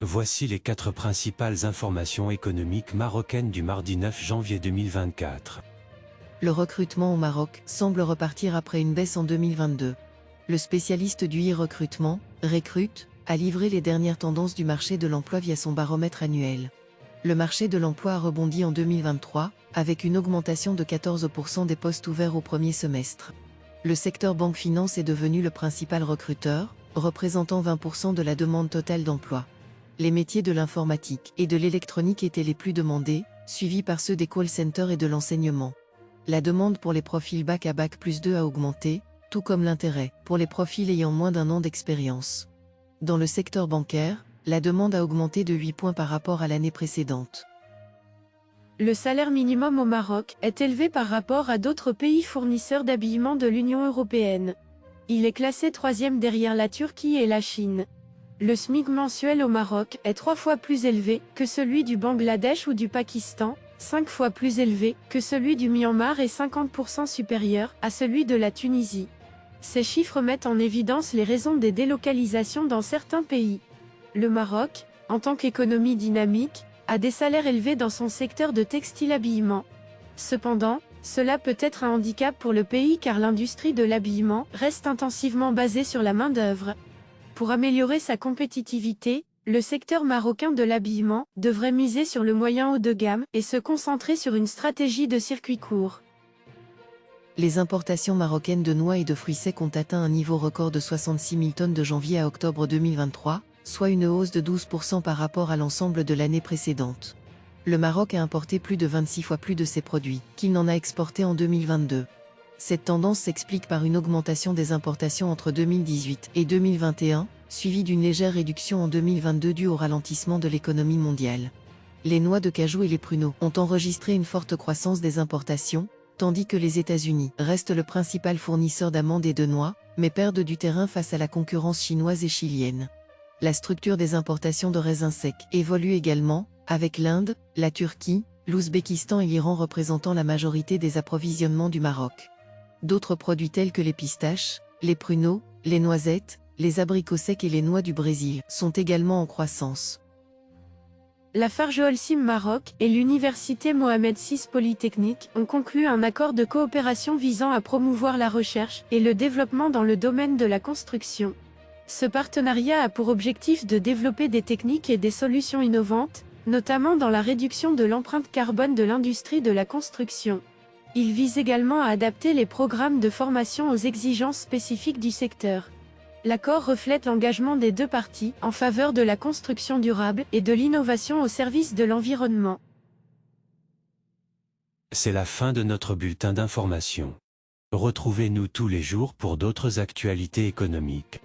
Voici les 4 principales informations économiques marocaines du mardi 9 janvier 2024. Le recrutement au Maroc semble repartir après une baisse en 2022. Le spécialiste du e-recrutement, Recrute, a livré les dernières tendances du marché de l'emploi via son baromètre annuel. Le marché de l'emploi a rebondi en 2023, avec une augmentation de 14% des postes ouverts au premier semestre. Le secteur banque-finance est devenu le principal recruteur, représentant 20% de la demande totale d'emploi. Les métiers de l'informatique et de l'électronique étaient les plus demandés, suivis par ceux des call centers et de l'enseignement. La demande pour les profils bac à bac+2 a augmenté, tout comme l'intérêt pour les profils ayant moins d'1 an d'expérience. Dans le secteur bancaire, la demande a augmenté de 8 points par rapport à l'année précédente. Le salaire minimum au Maroc est élevé par rapport à d'autres pays fournisseurs d'habillement de l'Union européenne. Il est classé 3e derrière la Turquie et la Chine. Le SMIC mensuel au Maroc est 3 fois plus élevé que celui du Bangladesh ou du Pakistan, 5 fois plus élevé que celui du Myanmar et 50% supérieur à celui de la Tunisie. Ces chiffres mettent en évidence les raisons des délocalisations dans certains pays. Le Maroc, en tant qu'économie dynamique, a des salaires élevés dans son secteur de textile-habillement. Cependant, cela peut être un handicap pour le pays car l'industrie de l'habillement reste intensivement basée sur la main-d'œuvre. Pour améliorer sa compétitivité, le secteur marocain de l'habillement devrait miser sur le moyen haut de gamme et se concentrer sur une stratégie de circuit court. Les importations marocaines de noix et de fruits secs ont atteint un niveau record de 66 000 tonnes de janvier à octobre 2023, soit une hausse de 12% par rapport à l'ensemble de l'année précédente. Le Maroc a importé plus de 26 fois plus de ces produits qu'il n'en a exporté en 2022. Cette tendance s'explique par une augmentation des importations entre 2018 et 2021, suivie d'une légère réduction en 2022 due au ralentissement de l'économie mondiale. Les noix de cajou et les pruneaux ont enregistré une forte croissance des importations, tandis que les États-Unis restent le principal fournisseur d'amandes et de noix, mais perdent du terrain face à la concurrence chinoise et chilienne. La structure des importations de raisins secs évolue également, avec l'Inde, la Turquie, l'Ouzbékistan et l'Iran représentant la majorité des approvisionnements du Maroc. D'autres produits tels que les pistaches, les pruneaux, les noisettes, les abricots secs et les noix du Brésil sont également en croissance. La Farge Holcim Maroc et l'université Mohamed VI Polytechnique ont conclu un accord de coopération visant à promouvoir la recherche et le développement dans le domaine de la construction. Ce partenariat a pour objectif de développer des techniques et des solutions innovantes, notamment dans la réduction de l'empreinte carbone de l'industrie de la construction. Il vise également à adapter les programmes de formation aux exigences spécifiques du secteur. L'accord reflète l'engagement des deux parties en faveur de la construction durable et de l'innovation au service de l'environnement. C'est la fin de notre bulletin d'information. Retrouvez-nous tous les jours pour d'autres actualités économiques.